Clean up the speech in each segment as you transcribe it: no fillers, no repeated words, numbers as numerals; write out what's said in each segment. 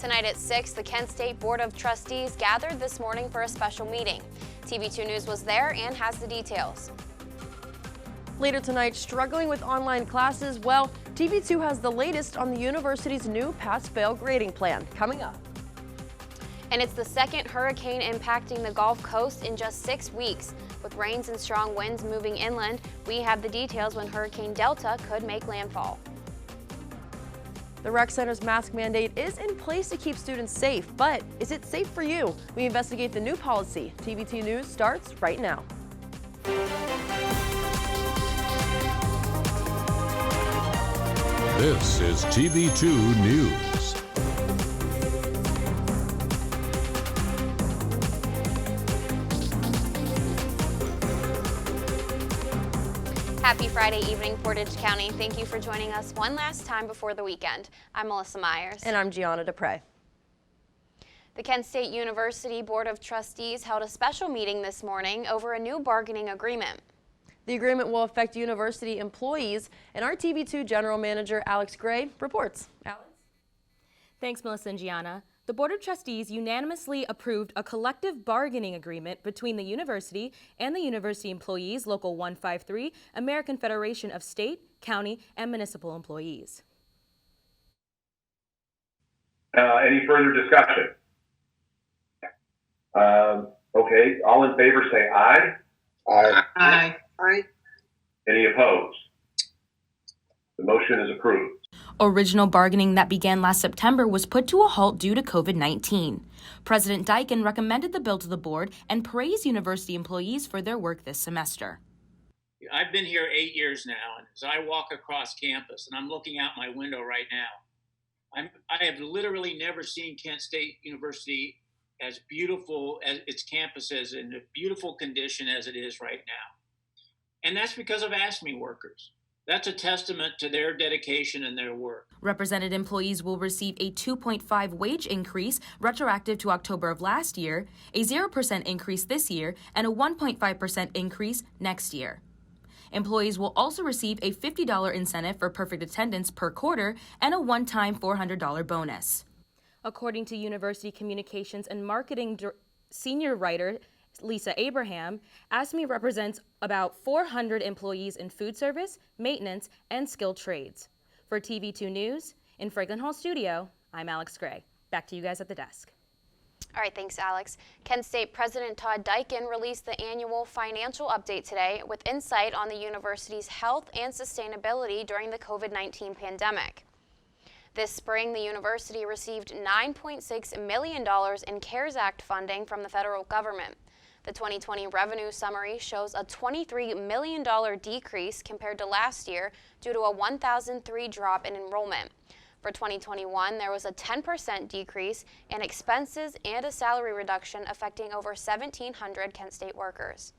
Tonight at 6, the Kent State Board of Trustees gathered this morning for a special meeting. TV2 News was there and has the details. Later tonight, struggling with online classes? Well, TV2 has the latest on the university's new pass-fail grading plan coming up. And it's the second hurricane impacting the Gulf Coast in just 6 weeks. With rains and strong winds moving inland, we have the details when Hurricane Delta could make landfall. The rec center's mask mandate is in place to keep students safe, but is it safe for you? We investigate the new policy. TV2 News starts right now. This is TV2 News. Happy Friday evening, Portage County. Thank you for joining us one last time before the weekend. I'm Melissa Meyers. And I'm Gianna DaPra. The Kent State University Board of Trustees held a special meeting this morning over a new bargaining agreement. The agreement will affect university employees, and our TV2 General Manager Alex Gray reports. Alex? Thanks, Melissa and Gianna. The Board of Trustees unanimously approved a collective bargaining agreement between the university and the university employees, Local 153, American Federation of State, County, and Municipal Employees. Any further discussion? Okay, all in favor say aye. Aye. Aye. Aye. Any opposed? The motion is approved. Original bargaining that began last September was put to a halt due to COVID-19. President Deichen recommended the bill to the board and praised university employees for their work this semester. I've been here 8 years now, and as I walk across campus, and I'm looking out my window right now, I have literally never seen Kent State University as beautiful as its campus is, in a beautiful condition as it is right now. And that's because of ASME workers. That's a testament to their dedication and their work. Represented employees will receive a 2.5 wage increase retroactive to October of last year, a 0% increase this year, and a 1.5% increase next year. Employees will also receive a $50 incentive for perfect attendance per quarter and a one-time $400 bonus. According to University Communications and Marketing Senior Writer Lisa Abraham, ASME represents about 400 employees in food service, maintenance, and skilled trades. For TV2 News, in Franklin Hall Studio, I'm Alex Gray. Back to you guys at the desk. All right, thanks, Alex. Kent State President Todd Deichen released the annual financial update today with insight on the university's health and sustainability during the COVID-19 pandemic. This spring, the university received $9.6 million in CARES Act funding from the federal government. The 2020 revenue summary shows a $23 million decrease compared to last year due to a 1,003 drop in enrollment. For 2021, there was a 10% decrease in expenses and a salary reduction affecting over 1,700 Kent State workers.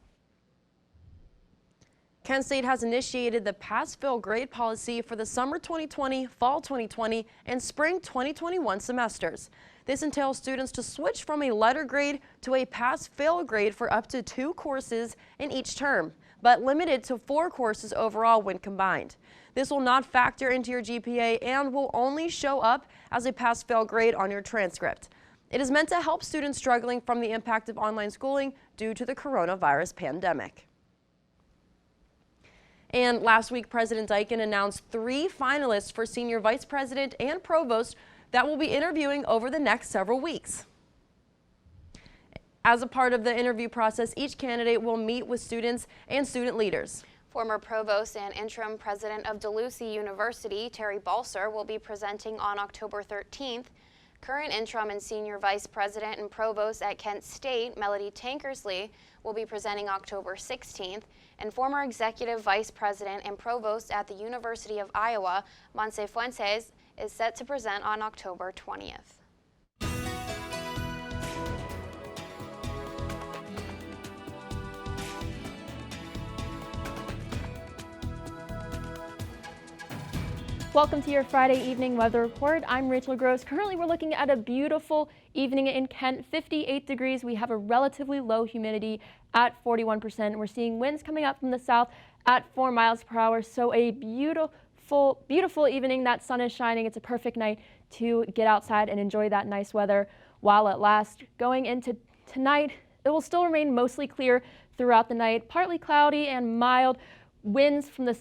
Kent State has initiated the pass-fail grade policy for the summer 2020, fall 2020, and spring 2021 semesters. This entails students to switch from a letter grade to a pass-fail grade for up to 2 courses in each term, but limited to 4 courses overall when combined. This will not factor into your GPA and will only show up as a pass-fail grade on your transcript. It is meant to help students struggling from the impact of online schooling due to the coronavirus pandemic. And last week, President Deichen announced 3 finalists for senior vice president and provost that will be interviewing over the next several weeks. As a part of the interview process, each candidate will meet with students and student leaders. Former provost and interim president of DeLucy University, Terry Balser, will be presenting on October 13th. Current interim and senior vice president and provost at Kent State, Melody Tankersley, will be presenting October 16th. And former executive vice president and provost at the University of Iowa, Montse Fuentes, is set to present on October 20th. Welcome to your Friday evening weather report. I'm Rachel Gross. Currently, we're looking at a beautiful evening in Kent, 58 degrees. We have a relatively low humidity at 41%. We're seeing winds coming up from the south at 4 miles per hour. So a beautiful evening. That sun is shining. It's a perfect night to get outside and enjoy that nice weather while it lasts. Going into tonight, it will still remain mostly clear throughout the night, partly cloudy and mild. Winds from the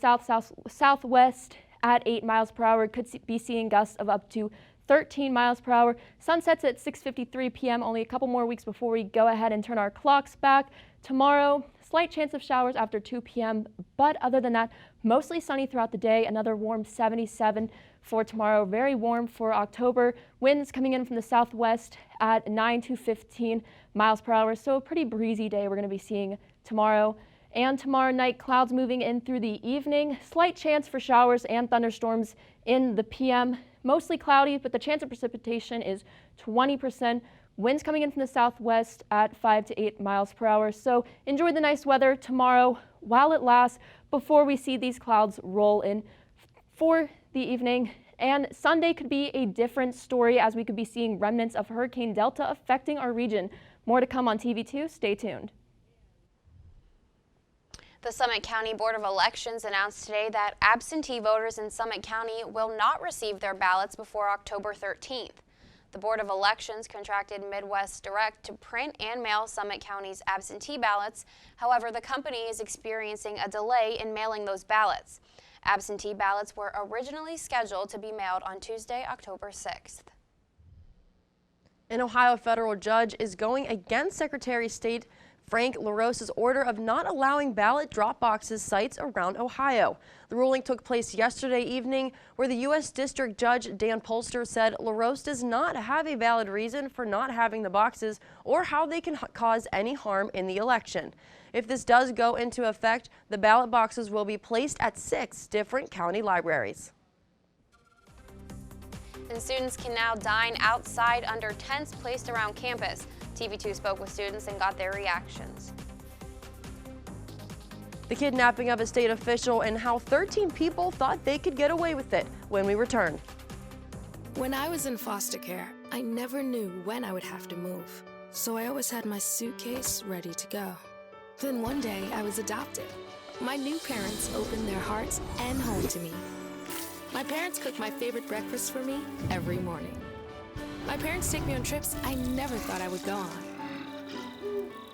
southwest at 8 miles per hour. Could be seeing gusts of up to 13 miles per hour. Sun sets at 6:53 p.m. Only a couple more weeks before we go ahead and turn our clocks back. Tomorrow, slight chance of showers after 2 p.m. But other than that, mostly sunny throughout the day. Another warm 77 for tomorrow. Very warm for October. Winds coming in from the southwest at 9 to 15 miles per hour. So a pretty breezy day we're going to be seeing tomorrow. And tomorrow night, clouds moving in through the evening. Slight chance for showers and thunderstorms in the p.m. Mostly cloudy, but the chance of precipitation is 20%. Winds coming in from the southwest at 5 to 8 miles per hour. So enjoy the nice weather tomorrow while it lasts before we see these clouds roll in for the evening. And Sunday could be a different story as we could be seeing remnants of Hurricane Delta affecting our region. More to come on TV2. Stay tuned. The Summit County Board of Elections announced today that absentee voters in Summit County will not receive their ballots before October 13th. The Board of Elections contracted Midwest Direct to print and mail Summit County's absentee ballots. However, the company is experiencing a delay in mailing those ballots. Absentee ballots were originally scheduled to be mailed on Tuesday, October 6th. An Ohio federal judge is going against Secretary of State Frank LaRosa's order of not allowing ballot drop boxes sites around Ohio. The ruling took place yesterday evening, where the U.S. District Judge Dan Polster said LaRosa does not have a valid reason for not having the boxes or how they can cause any harm in the election. If this does go into effect, the ballot boxes will be placed at 6 different county libraries. And students can now dine outside under tents placed around campus. TV2 spoke with students and got their reactions. The kidnapping of a state official and how 13 people thought they could get away with it when we return. When I was in foster care, I never knew when I would have to move. So I always had my suitcase ready to go. Then one day I was adopted. My new parents opened their hearts and home to me. My parents cook my favorite breakfast for me every morning. My parents take me on trips I never thought I would go on.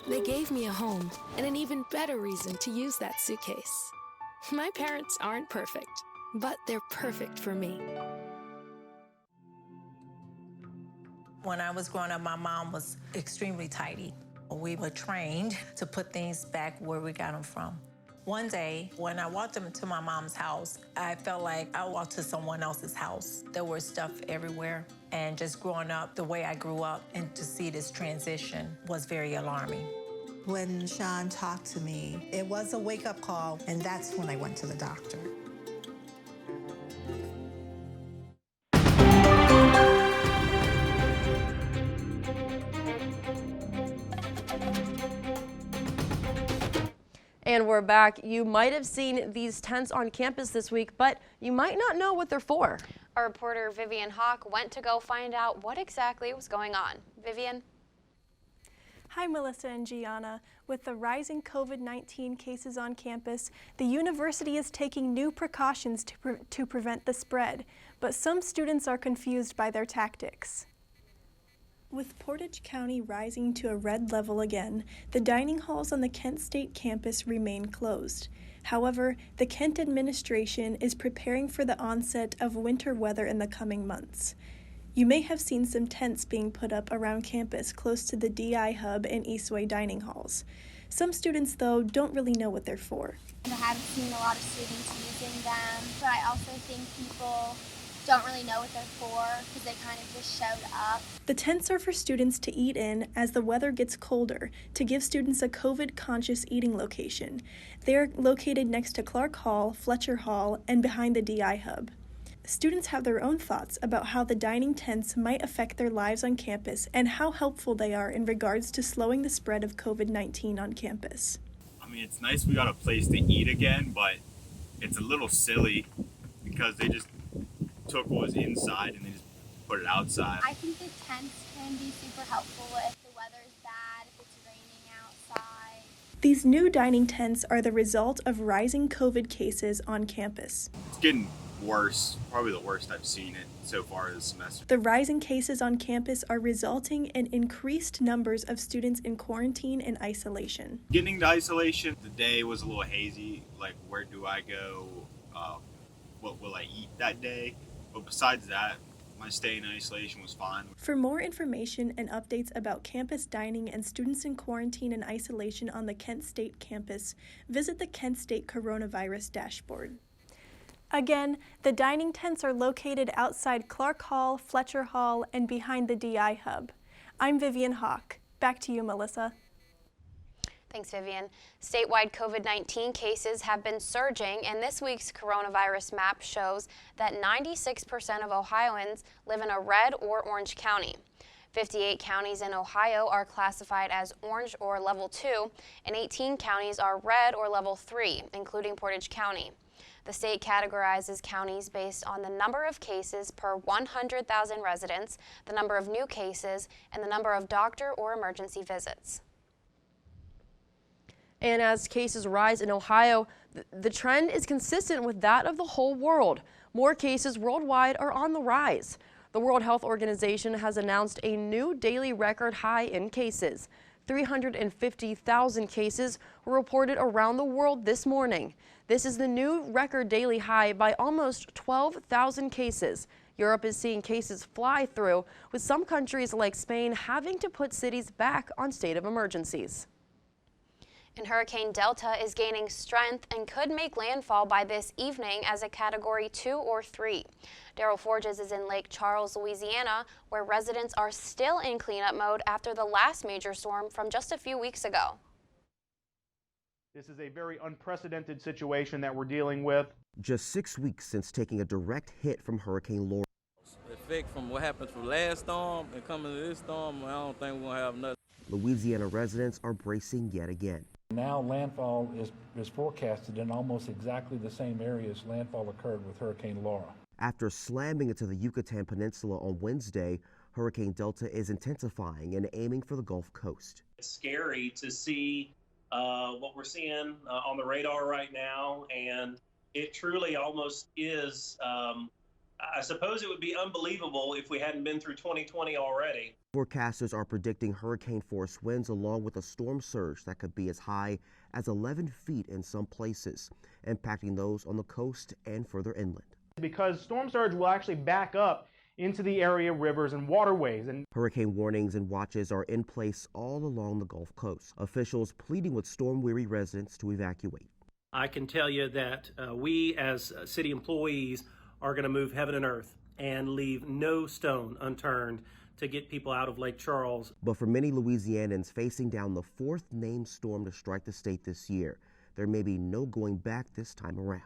They gave me a home and an even better reason to use that suitcase. My parents aren't perfect, but they're perfect for me. When I was growing up, my mom was extremely tidy. We were trained to put things back where we got them from. One day, when I walked into my mom's house, I felt like I walked to someone else's house. There was stuff everywhere. And just growing up the way I grew up and to see this transition was very alarming. When Sean talked to me, it was a wake-up call, and that's when I went to the doctor. And we're back. You might have seen these tents on campus this week, but you might not know what they're for. Our reporter Vivian Hawk went to go find out what exactly was going on. Vivian? Hi, Melissa and Gianna. With the rising COVID-19 cases on campus, the university is taking new precautions to prevent the spread, but some students are confused by their tactics. With Portage County rising to a red level again, the dining halls on the Kent State campus remain closed. However, the Kent administration is preparing for the onset of winter weather in the coming months. You may have seen some tents being put up around campus close to the DI Hub and Eastway dining halls. Some students, though, don't really know what they're for. I haven't seen a lot of students using them, but I also think people don't really know what they're for because they kind of just showed up. The tents are for students to eat in as the weather gets colder to give students a COVID-conscious eating location. They are located next to Clark Hall, Fletcher Hall, and behind the DI Hub. Students have their own thoughts about how the dining tents might affect their lives on campus and how helpful they are in regards to slowing the spread of COVID-19 on campus. I mean, it's nice we got a place to eat again, but it's a little silly because they just took what was inside and they just put it outside. I think the tents can be super helpful if the weather's bad, if it's raining outside. These new dining tents are the result of rising COVID cases on campus. It's getting worse, probably the worst I've seen it so far this semester. The rising cases on campus are resulting in increased numbers of students in quarantine and isolation. Getting to isolation, the day was a little hazy, like where do I go, what will I eat that day, but besides that, my stay in isolation was fine. For more information and updates about campus dining and students in quarantine and isolation on the Kent State campus, visit the Kent State Coronavirus Dashboard. Again, the dining tents are located outside Clark Hall, Fletcher Hall, and behind the DI Hub. I'm Vivian Hawk. Back to you, Melissa. Thanks, Vivian. Statewide COVID-19 cases have been surging, and this week's coronavirus map shows that 96% of Ohioans live in a red or orange county. 58 counties in Ohio are classified as orange or level 2, and 18 counties are red or level 3, including Portage County. The state categorizes counties based on the number of cases per 100,000 residents, the number of new cases, and the number of doctor or emergency visits. And as cases rise in Ohio, the trend is consistent with that of the whole world. More cases worldwide are on the rise. The World Health Organization has announced a new daily record high in cases. 350,000 cases were reported around the world this morning. This is the new record daily high by almost 12,000 cases. Europe is seeing cases fly through, with some countries like Spain having to put cities back on state of emergencies. And Hurricane Delta is gaining strength and could make landfall by this evening as a Category 2 or 3. Daryl Forges is in Lake Charles, Louisiana, where residents are still in cleanup mode after the last major storm from just a few weeks ago. This is a very unprecedented situation that we're dealing with. Just 6 weeks since taking a direct hit from Hurricane Laura. The effect from what happened from last storm and coming to this storm, I don't think we're going to have nothing. Louisiana residents are bracing yet again. Now landfall is forecasted in almost exactly the same areas landfall occurred with Hurricane Laura. After slamming into the Yucatan Peninsula on Wednesday, Hurricane Delta is intensifying and aiming for the Gulf Coast. It's scary to see what we're seeing on the radar right now, and it truly almost is, I suppose it would be unbelievable if we hadn't been through 2020 already. Forecasters are predicting hurricane-force winds along with a storm surge that could be as high as 11 feet in some places, impacting those on the coast and further inland. Because storm surge will actually back up into the area rivers and waterways. And hurricane warnings and watches are in place all along the Gulf Coast. Officials pleading with storm-weary residents to evacuate. I can tell you that we as city employees are going to move heaven and earth and leave no stone unturned to get people out of Lake Charles. But for many Louisianans facing down the fourth named storm to strike the state this year, there may be no going back this time around.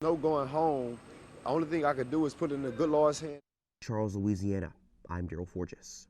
No going home. The only thing I could do is put it in the good Lord's hand. Charles, Louisiana. I'm Daryl Forges.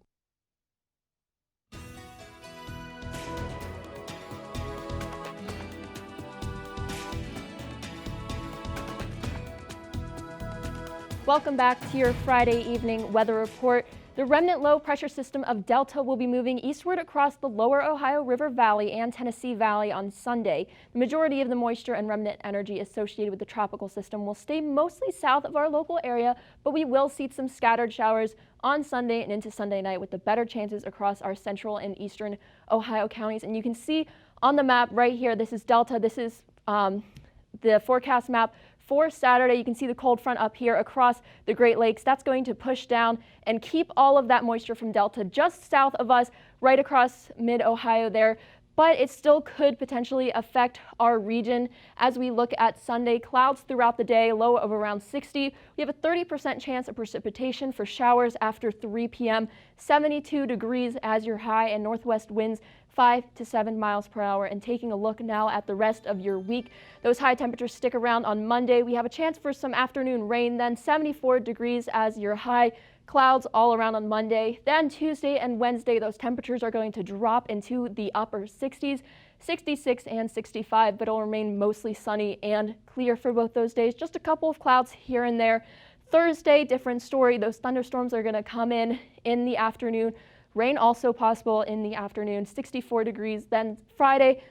Welcome back to your Friday evening weather report. The remnant low pressure system of Delta will be moving eastward across the lower Ohio River Valley and Tennessee Valley on Sunday. The majority of the moisture and remnant energy associated with the tropical system will stay mostly south of our local area, but we will see some scattered showers on Sunday and into Sunday night with the better chances across our central and eastern Ohio counties. And you can see on the map right here, this is Delta. This is the forecast map for Saturday. You can see the cold front up here across the Great Lakes. That's going to push down and keep all of that moisture from Delta just south of us, right across mid-Ohio there. But it still could potentially affect our region as we look at Sunday. Clouds throughout the day, low of around 60. We have a 30% chance of precipitation for showers after 3 p.m. 72 degrees as your high, and northwest winds 5 to 7 miles per hour. And taking a look now at the rest of your week, those high temperatures stick around on Monday. We have a chance for some afternoon rain, then 74 degrees as your high. Clouds all around on Monday. Then Tuesday and Wednesday, those temperatures are going to drop into the upper 60s, 66 and 65, but it'll remain mostly sunny and clear for both those days. Just a couple of clouds here and there. Thursday, different story. Those thunderstorms are going to come in the afternoon. Rain also possible in the afternoon, 64 degrees. Then Friday,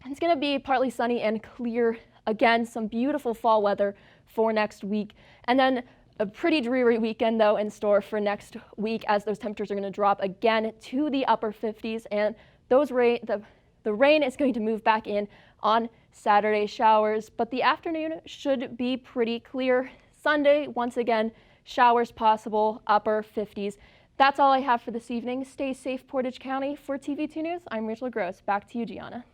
it's going to be partly sunny and clear again. Some beautiful fall weather for next week. And then a pretty dreary weekend, though, in store for next week, as those temperatures are going to drop again to the upper 50s, and those the rain is going to move back in on Saturday. Showers, but the afternoon should be pretty clear. Sunday, once again, showers possible, upper 50s. That's all I have for this evening. Stay safe, Portage County. For TV2 News, I'm Rachel Gross. Back to you, Gianna.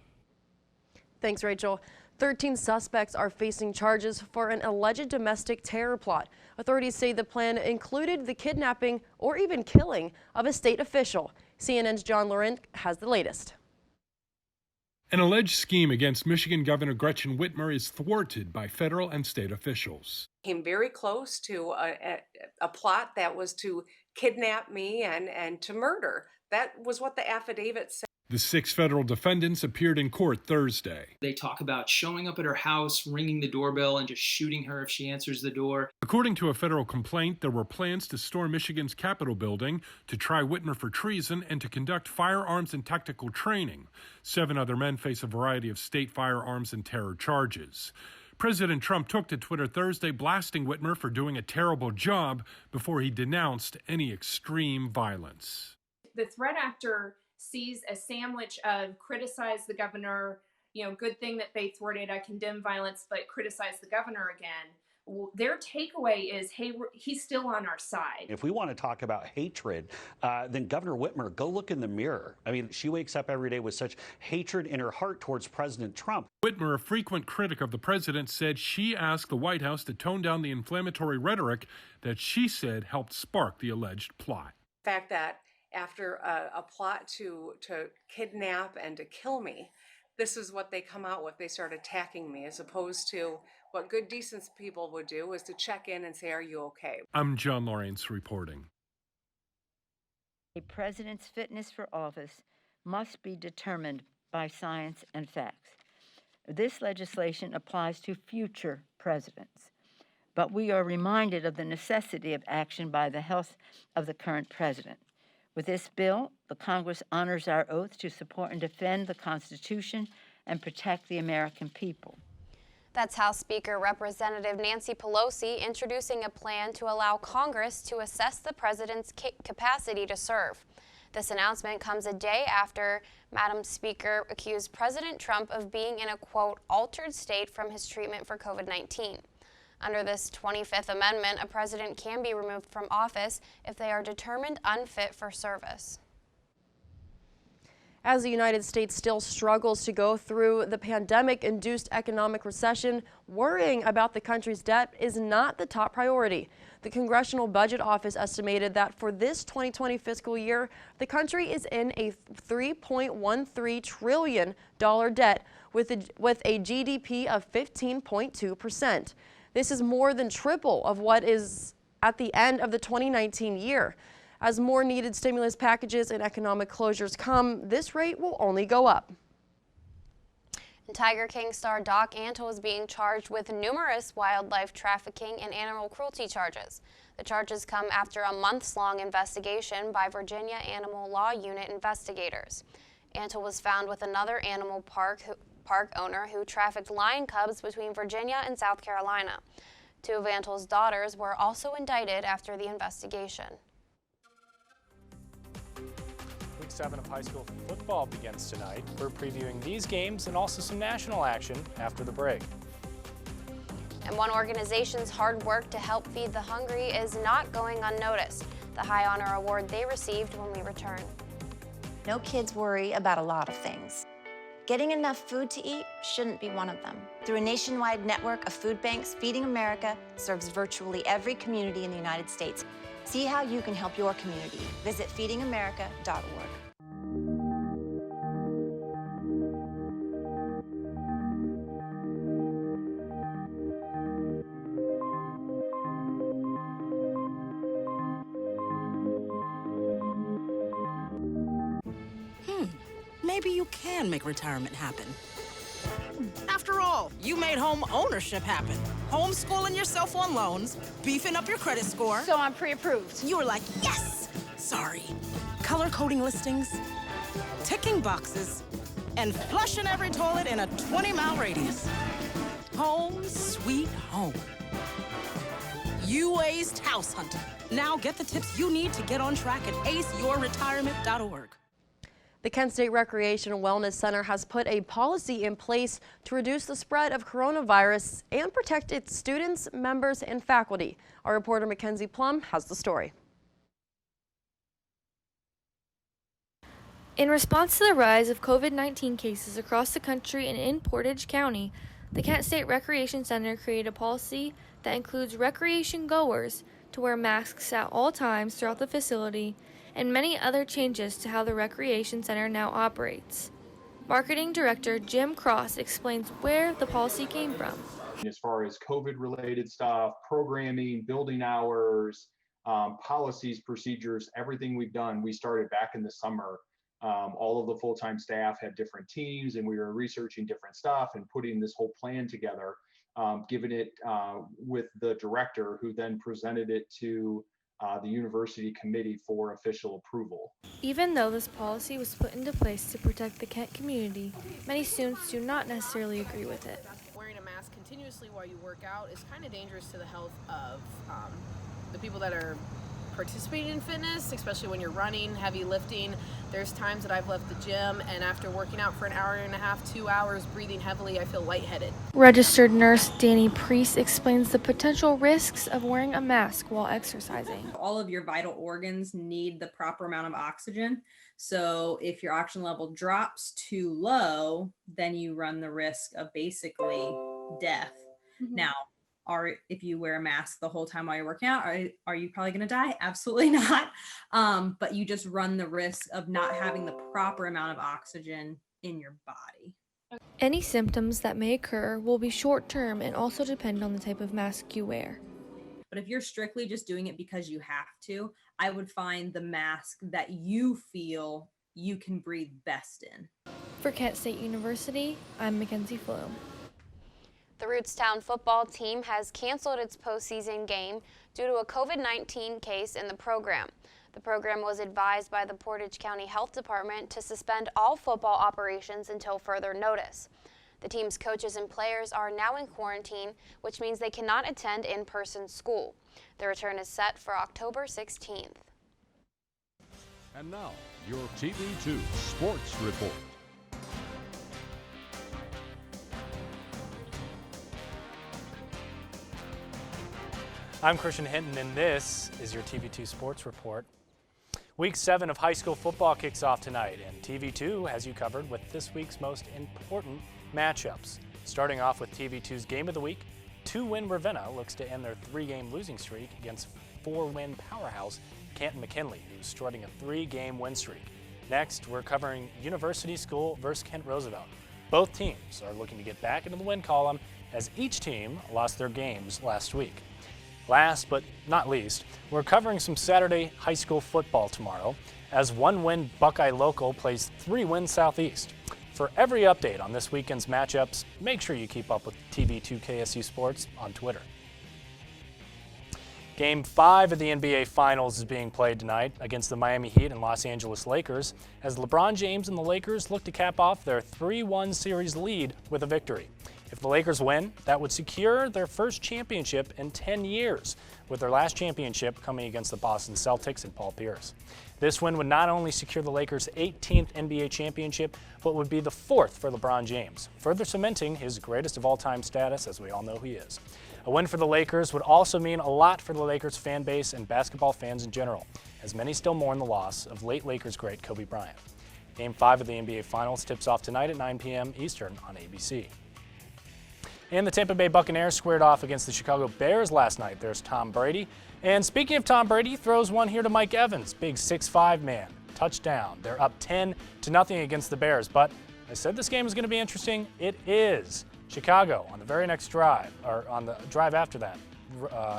Thanks, Rachel. 13 suspects are facing charges for an alleged domestic terror plot. Authorities say the plan included the kidnapping or even killing of a state official. CNN's John Laurent has the latest. An alleged scheme against Michigan Governor Gretchen Whitmer is thwarted by federal and state officials. Came very close to a plot that was to kidnap me and to murder. That was what the affidavit said. The 6 federal defendants appeared in court Thursday. They talk about showing up at her house, ringing the doorbell, and just shooting her if she answers the door. According to a federal complaint, there were plans to storm Michigan's Capitol building, to try Whitmer for treason, and to conduct firearms and tactical training. 7 other men face a variety of state firearms and terror charges. President Trump took to Twitter Thursday, blasting Whitmer for doing a terrible job before he denounced any extreme violence. The threat actor sees a sandwich of criticize the governor, good thing that they thwarted, I condemn violence, but criticize the governor again. Their takeaway is, hey, he's still on our side. If we want to talk about hatred, then Governor Whitmer, go look in the mirror. I mean, she wakes up every day with such hatred in her heart towards President Trump. Whitmer, a frequent critic of the president, said she asked the White House to tone down the inflammatory rhetoric that she said helped spark the alleged plot. The fact that after a plot to kidnap and to kill me, this is what they come out with. They start attacking me, as opposed to what good, decent people would do is to check in and say, are you okay? I'm John Lawrence reporting. A president's fitness for office must be determined by science and facts. This legislation applies to future presidents, but we are reminded of the necessity of action by the health of the current president. With this bill, the Congress honors our oath to support and defend the Constitution and protect the American people. That's House Speaker Representative Nancy Pelosi introducing a plan to allow Congress to assess the president's capacity to serve. This announcement comes a day after Madam Speaker accused President Trump of being in a, quote, altered state from his treatment for COVID-19. Under this 25th Amendment, a president can be removed from office if they are determined unfit for service. As the United States still struggles to go through the pandemic-induced economic recession, worrying about the country's debt is not the top priority. The Congressional Budget Office estimated that for this 2020 fiscal year, the country is in a $3.13 trillion debt with a GDP of 15.2%. This is more than triple of what is at the end of the 2019 year. As more needed stimulus packages and economic closures come, this rate will only go up. And Tiger King star Doc Antle is being charged with numerous wildlife trafficking and animal cruelty charges. The charges come after a months-long investigation by Virginia Animal Law Unit investigators. Antle was found with another animal park owner who trafficked lion cubs between Virginia and South Carolina. 2 of Antle's daughters were also indicted after the investigation. Week 7 of high school football begins tonight. We're previewing these games and also some national action after the break. And one organization's hard work to help feed the hungry is not going unnoticed. The High Honor Award they received when we return. No kids worry about a lot of things. Getting enough food to eat shouldn't be one of them. Through a nationwide network of food banks, Feeding America serves virtually every community in the United States. See how you can help your community. Visit feedingamerica.org. Maybe you can make retirement happen. After all, you made home ownership happen. Homeschooling yourself on loans, beefing up your credit score. So I'm pre-approved. You were like, yes! Sorry. Color coding listings, ticking boxes, and flushing every toilet in a 20-mile radius. Home sweet home. You aced house hunting. Now get the tips you need to get on track at aceyourretirement.org. The Kent State Recreation and Wellness Center has put a policy in place to reduce the spread of coronavirus and protect its students, members, and faculty. Our reporter Mackenzie Plum has the story. In response to the rise of COVID-19 cases across the country and in Portage County, the Kent State Recreation Center created a policy that includes recreation goers to wear masks at all times throughout the facility and many other changes to how the Recreation Center now operates. Marketing Director Jim Cross explains where the policy came from. As far as COVID-related stuff, programming, building hours, policies, procedures, everything we've done, we started back in the summer. All of the full-time staff had different teams, and we were researching different stuff and putting this whole plan together, giving it with the director, who then presented it to the university committee for official approval. Even though this policy was put into place to protect the Kent community, many students do not necessarily agree with it. Wearing a mask continuously while you work out is kind of dangerous to the health of the people that are participating in fitness, especially when you're running, heavy lifting. There's times that I've left the gym, and after working out for an hour and a half, 2 hours, breathing heavily, I feel lightheaded. Registered nurse Danny Priest explains the potential risks of wearing a mask while exercising. All of your vital organs need the proper amount of oxygen. So if your oxygen level drops too low, then you run the risk of basically death. Now, if you wear a mask the whole time while you're working out, are you probably going to die? Absolutely not. But you just run the risk of not having the proper amount of oxygen in your body. Any symptoms that may occur will be short-term and also depend on the type of mask you wear. But if you're strictly just doing it because you have to, I would find the mask that you feel you can breathe best in. For Kent State University, I'm Mackenzie Flume. The Rootstown football team has canceled its postseason game due to a COVID-19 case in the program. The program was advised by the Portage County Health Department to suspend all football operations until further notice. The team's coaches and players are now in quarantine, which means they cannot attend in-person school. The return is set for October 16th. And now, your TV2 Sports Report. I'm Christian Hinton, and this is your TV2 Sports Report. Week 7 of high school football kicks off tonight, and TV2 has you covered with this week's most important matchups. Starting off with TV2's Game of the Week, 2-win Ravenna looks to end their 3-game losing streak against 4-win powerhouse Canton McKinley, who's strutting a 3-game win streak. Next, we're covering University School versus Kent Roosevelt. Both teams are looking to get back into the win column, as each team lost their games last week. Last but not least, we're covering some Saturday high school football tomorrow, as 1-win Buckeye Local plays 3-win Southeast. For every update on this weekend's matchups, make sure you keep up with TV2 KSU Sports on Twitter. Game 5 of the NBA Finals is being played tonight against the Miami Heat and Los Angeles Lakers, as LeBron James and the Lakers look to cap off their 3-1 series lead with a victory. If the Lakers win, that would secure their first championship in 10 years, with their last championship coming against the Boston Celtics and Paul Pierce. This win would not only secure the Lakers' 18th NBA championship, but would be the 4th for LeBron James, further cementing his greatest of all-time status, as we all know he is. A win for the Lakers would also mean a lot for the Lakers fan base and basketball fans in general, as many still mourn the loss of late Lakers great Kobe Bryant. Game 5 of the NBA Finals tips off tonight at 9 p.m. Eastern on ABC. And the Tampa Bay Buccaneers squared off against the Chicago Bears last night. There's Tom Brady. And speaking of Tom Brady, throws one here to Mike Evans, big 6'5" man. Touchdown. They're up 10-0 against the Bears. But I said this game is going to be interesting. It is. Chicago on the very next drive, or on the drive after that,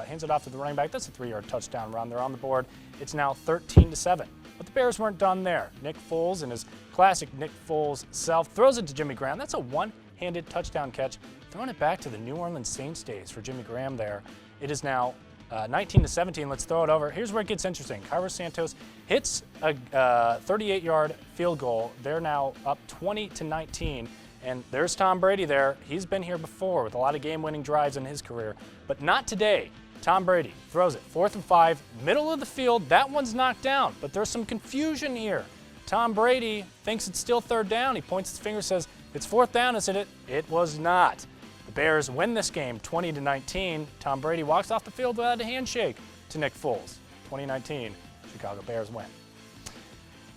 hands it off to the running back. That's a 3-yard touchdown run. They're on the board. It's now 13-7. But the Bears weren't done there. Nick Foles, in his classic Nick Foles self, throws it to Jimmy Graham. That's a one-handed touchdown catch. Throwing it back to the New Orleans Saints days for Jimmy Graham there. It is now 19-17. Let's throw it over. Here's where it gets interesting. Cairo Santos hits a 38-yard field goal. They're now up 20-19. And there's Tom Brady there. He's been here before with a lot of game-winning drives in his career, but not today. Tom Brady throws it 4th and 5, middle of the field. That one's knocked down, but there's some confusion here. Tom Brady thinks it's still 3rd down. He points his finger, says, "It's 4th down, isn't it?" It was not. The Bears win this game 20-19. Tom Brady walks off the field without a handshake to Nick Foles. 2019, Chicago Bears win.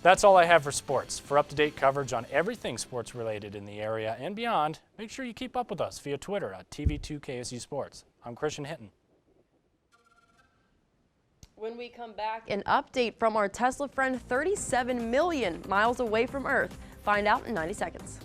That's all I have for sports. For up-to-date coverage on everything sports related in the area and beyond, make sure you keep up with us via Twitter at TV2 KSU Sports. I'm Christian Hinton. When we come back, an update from our Tesla friend 37 million miles away from Earth. Find out in 90 seconds.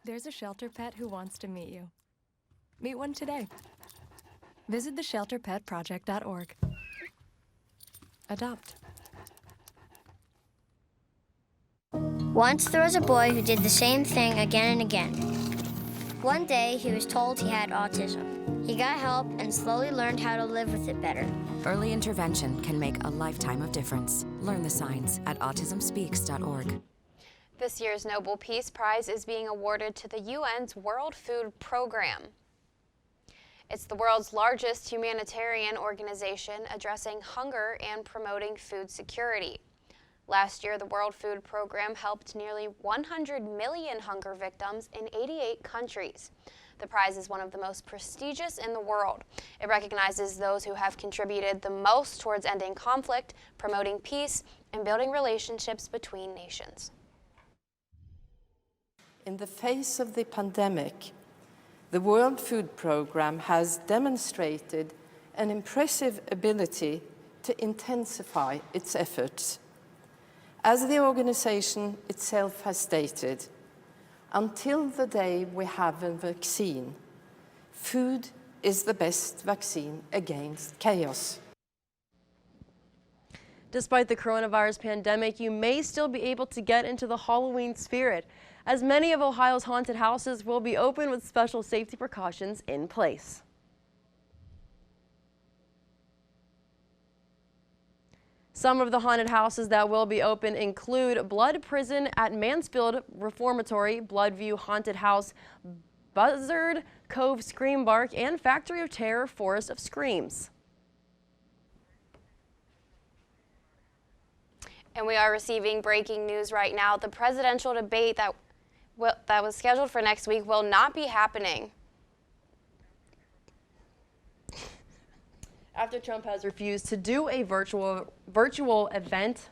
There's a shelter pet who wants to meet you. Meet one today. Visit theshelterpetproject.org. Adopt. Once there was a boy who did the same thing again and again. One day, he was told he had autism. He got help and slowly learned how to live with it better. Early intervention can make a lifetime of difference. Learn the signs at autismspeaks.org. This year's Nobel Peace Prize is being awarded to the UN's World Food Program. It's the world's largest humanitarian organization addressing hunger and promoting food security. Last year, the World Food Program helped nearly 100 million hunger victims in 88 countries. The prize is one of the most prestigious in the world. It recognizes those who have contributed the most towards ending conflict, promoting peace, and building relationships between nations. In the face of the pandemic, the World Food Program has demonstrated an impressive ability to intensify its efforts. As the organization itself has stated, until the day we have a vaccine, food is the best vaccine against chaos. Despite the coronavirus pandemic, you may still be able to get into the Halloween spirit, as many of Ohio's haunted houses will be open with special safety precautions in place. Some of the haunted houses that will be open include Blood Prison at Mansfield Reformatory, Bloodview Haunted House, Buzzard Cove Scream Bark, and Factory of Terror Forest of Screams. And we are receiving breaking news right now. The presidential debate that was scheduled for next week will not be happening. After Trump has refused to do a virtual event,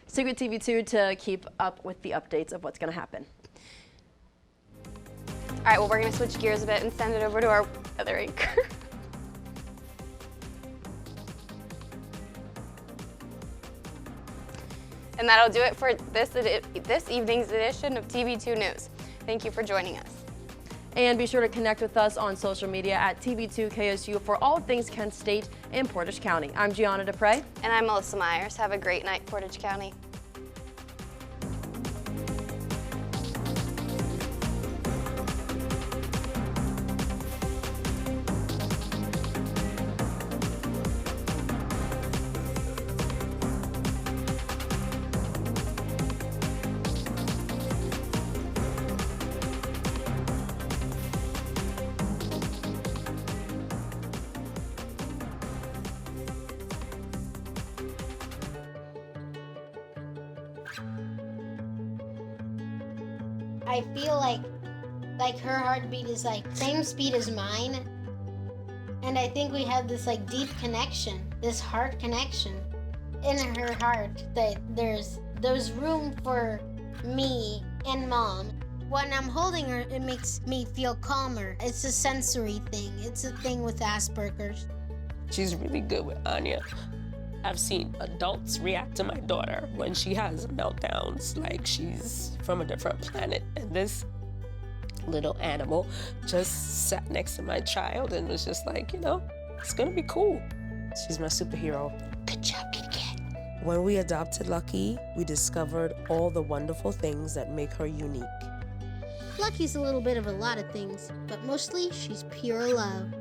stick with TV2 to keep up with the updates of what's going to happen. All right, well, we're going to switch gears a bit and send it over to our other anchor. And that'll do it for this evening's edition of TV2 News. Thank you for joining us. And be sure to connect with us on social media at TV2 KSU for all things Kent State and Portage County. I'm Gianna DaPra. And I'm Melissa Meyers. Have a great night, Portage County. I feel like her heartbeat is like same speed as mine. And I think we have this like deep connection, this heart connection in her heart, that there's room for me and mom. When I'm holding her, it makes me feel calmer. It's a sensory thing. It's a thing with Asperger's. She's really good with Anya. I've seen adults react to my daughter when she has meltdowns, like she's from a different planet. And this little animal just sat next to my child and was just like, you know, it's gonna be cool. She's my superhero. Good job, Kitty Cat. When we adopted Lucky, we discovered all the wonderful things that make her unique. Lucky's a little bit of a lot of things, but mostly she's pure love.